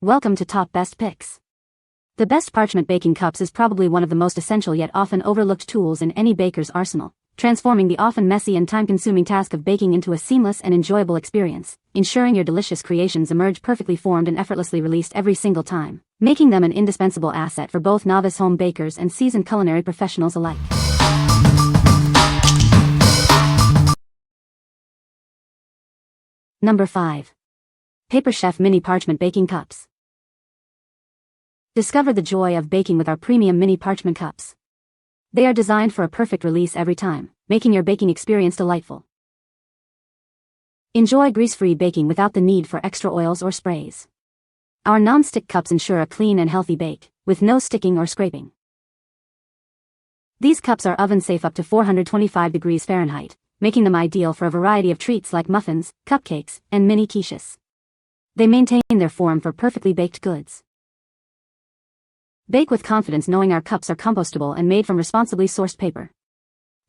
Welcome to Top Best Picks. The best parchment baking cups is probably one of the most essential yet often overlooked tools in any baker's arsenal, transforming the often messy and time-consuming task of baking into a seamless and enjoyable experience, ensuring your delicious creations emerge perfectly formed and effortlessly released every single time, making them an indispensable asset for both novice home bakers and seasoned culinary professionals alike. Number 5. PaperChef Mini Parchment Baking Cups. Discover the joy of baking with our premium mini parchment cups. They are designed for a perfect release every time, making your baking experience delightful. Enjoy grease-free baking without the need for extra oils or sprays. Our non-stick cups ensure a clean and healthy bake, with no sticking or scraping. These cups are oven-safe up to 425 degrees Fahrenheit, making them ideal for a variety of treats like muffins, cupcakes, and mini quiches. They maintain their form for perfectly baked goods. Bake with confidence knowing our cups are compostable and made from responsibly sourced paper.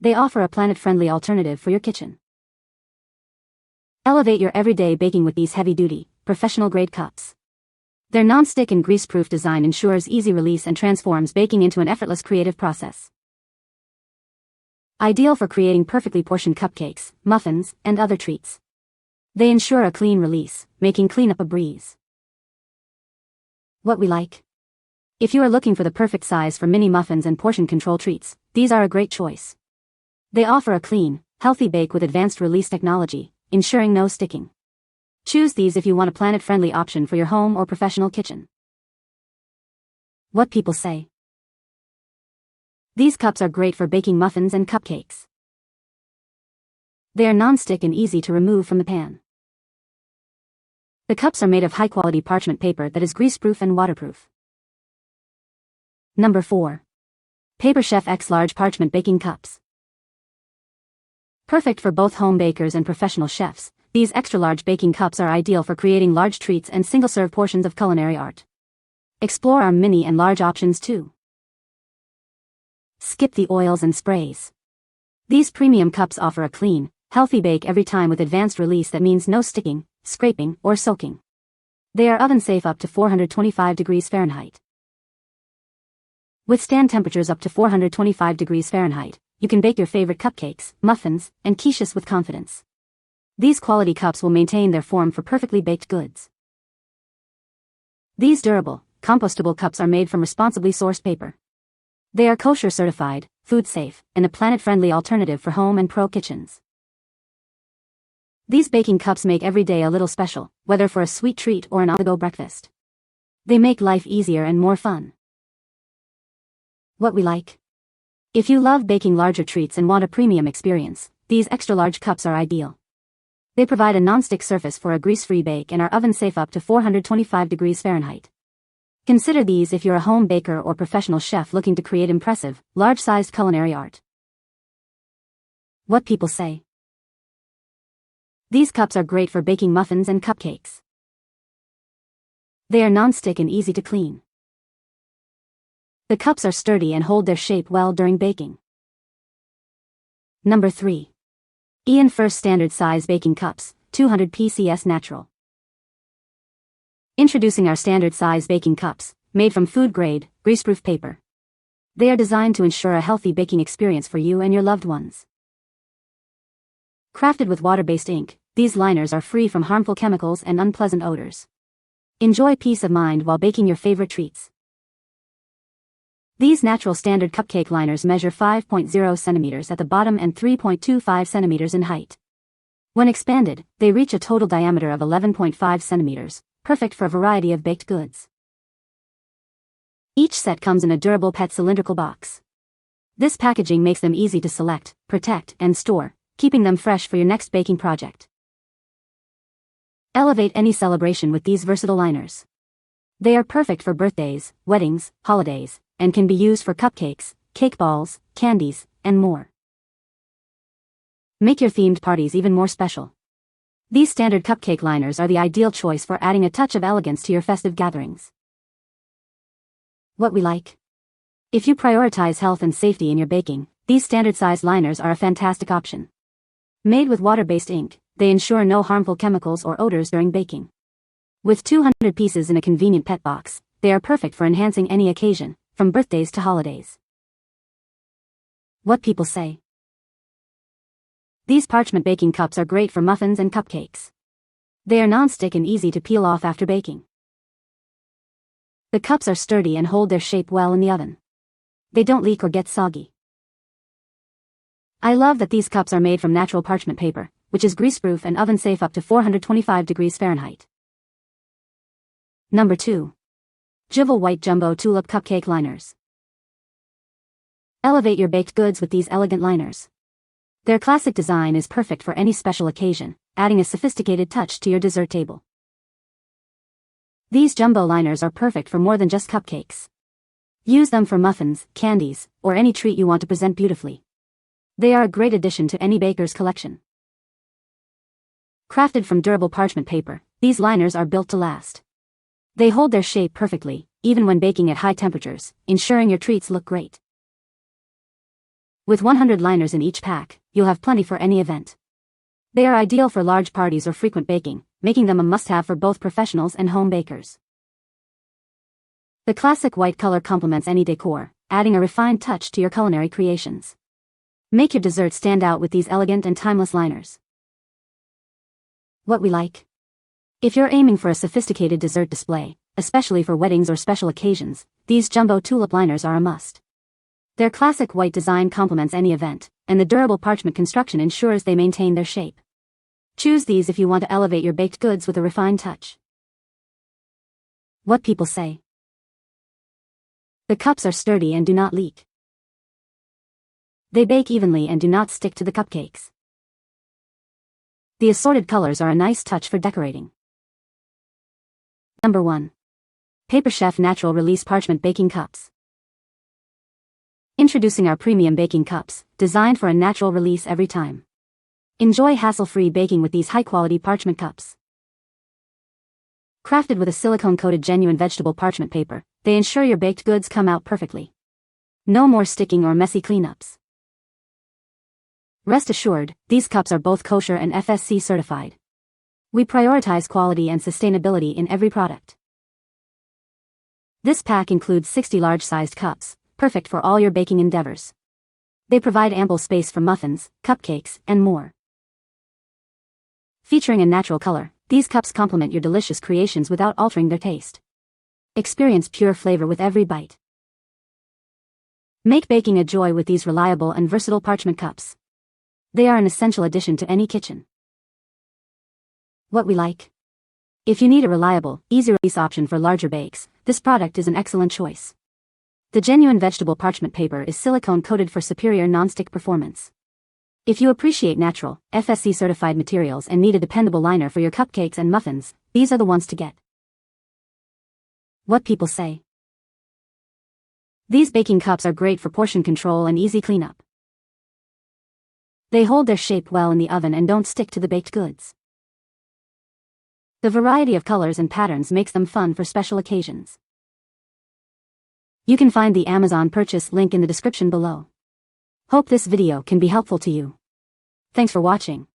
They offer a planet-friendly alternative for your kitchen. Elevate your everyday baking with these heavy-duty, professional-grade cups. Their non-stick and grease-proof design ensures easy release and transforms baking into an effortless creative process. Ideal for creating perfectly portioned cupcakes, muffins, and other treats. They ensure a clean release, making cleanup a breeze. What we like. If you are looking for the perfect size for mini muffins and portion control treats, these are a great choice. They offer a clean, healthy bake with advanced release technology, ensuring no sticking. Choose these if you want a planet-friendly option for your home or professional kitchen. What people say. These cups are great for baking muffins and cupcakes. They are non-stick and easy to remove from the pan. The cups are made of high-quality parchment paper that is grease-proof and waterproof. Number 4. PaperChef X Large Parchment Baking Cups. Perfect for both home bakers and professional chefs, these extra-large baking cups are ideal for creating large treats and single-serve portions of culinary art. Explore our mini and large options too. Skip the oils and sprays. These premium cups offer a clean, healthy bake every time with advanced release that means no sticking, scraping, or soaking. They are oven-safe up to 425 degrees Fahrenheit. Withstand temperatures up to 425 degrees Fahrenheit, you can bake your favorite cupcakes, muffins, and quiches with confidence. These quality cups will maintain their form for perfectly baked goods. These durable, compostable cups are made from responsibly sourced paper. They are kosher certified, food safe, and a planet-friendly alternative for home and pro kitchens. These baking cups make every day a little special, whether for a sweet treat or an on-the-go breakfast. They make life easier and more fun. What we like. If you love baking larger treats and want a premium experience, these extra-large cups are ideal. They provide a non-stick surface for a grease-free bake and are oven-safe up to 425 degrees Fahrenheit. Consider these if you're a home baker or professional chef looking to create impressive, large-sized culinary art. What people say. These cups are great for baking muffins and cupcakes. They are non-stick and easy to clean. The cups are sturdy and hold their shape well during baking. Number 3. Eoonfirst Standard Size Baking Cups, 200 PCS Natural. Introducing our standard size baking cups, made from food-grade, greaseproof paper. They are designed to ensure a healthy baking experience for you and your loved ones. Crafted with water-based ink, these liners are free from harmful chemicals and unpleasant odors. Enjoy peace of mind while baking your favorite treats. These natural standard cupcake liners measure 5.0 centimeters at the bottom and 3.25 centimeters in height. When expanded, they reach a total diameter of 11.5 centimeters, perfect for a variety of baked goods. Each set comes in a durable PET cylindrical box. This packaging makes them easy to select, protect, and store, keeping them fresh for your next baking project. Elevate any celebration with these versatile liners. They are perfect for birthdays, weddings, holidays, and can be used for cupcakes, cake balls, candies, and more. Make your themed parties even more special. These standard cupcake liners are the ideal choice for adding a touch of elegance to your festive gatherings. What we like. If you prioritize health and safety in your baking, these standard-size liners are a fantastic option. Made with water-based ink, they ensure no harmful chemicals or odors during baking. With 200 pieces in a convenient pet box, they are perfect for enhancing any occasion, from birthdays to holidays. What people say. These parchment baking cups are great for muffins and cupcakes. They are non-stick and easy to peel off after baking. The cups are sturdy and hold their shape well in the oven. They don't leak or get soggy. I love that these cups are made from natural parchment paper, which is grease-proof and oven-safe up to 425 degrees Fahrenheit. Number 2. Juvale White Jumbo Tulip Cupcake Liners. Elevate your baked goods with these elegant liners. Their classic design is perfect for any special occasion, adding a sophisticated touch to your dessert table. These jumbo liners are perfect for more than just cupcakes. Use them for muffins, candies, or any treat you want to present beautifully. They are a great addition to any baker's collection. Crafted from durable parchment paper, these liners are built to last. They hold their shape perfectly, even when baking at high temperatures, ensuring your treats look great. With 100 liners in each pack, you'll have plenty for any event. They are ideal for large parties or frequent baking, making them a must-have for both professionals and home bakers. The classic white color complements any decor, adding a refined touch to your culinary creations. Make your dessert stand out with these elegant and timeless liners. What we like. If you're aiming for a sophisticated dessert display, especially for weddings or special occasions, these jumbo tulip liners are a must. Their classic white design complements any event, and the durable parchment construction ensures they maintain their shape. Choose these if you want to elevate your baked goods with a refined touch. What people say. The cups are sturdy and do not leak. They bake evenly and do not stick to the cupcakes. The assorted colors are a nice touch for decorating. Number 1. PaperChef Natural Release Parchment Baking Cups. Introducing our premium baking cups, designed for a natural release every time. Enjoy hassle-free baking with these high-quality parchment cups. Crafted with a silicone-coated genuine vegetable parchment paper, they ensure your baked goods come out perfectly. No more sticking or messy cleanups. Rest assured, these cups are both kosher and FSC certified. We prioritize quality and sustainability in every product. This pack includes 60 large-sized cups, perfect for all your baking endeavors. They provide ample space for muffins, cupcakes, and more. Featuring a natural color, these cups complement your delicious creations without altering their taste. Experience pure flavor with every bite. Make baking a joy with these reliable and versatile parchment cups. They are an essential addition to any kitchen. What we like. If you need a reliable, easy-release option for larger bakes, this product is an excellent choice. The genuine vegetable parchment paper is silicone-coated for superior non-stick performance. If you appreciate natural, FSC-certified materials and need a dependable liner for your cupcakes and muffins, these are the ones to get. What people say. These baking cups are great for portion control and easy cleanup. They hold their shape well in the oven and don't stick to the baked goods. The variety of colors and patterns makes them fun for special occasions. You can find the Amazon purchase link in the description below. Hope this video can be helpful to you. Thanks for watching.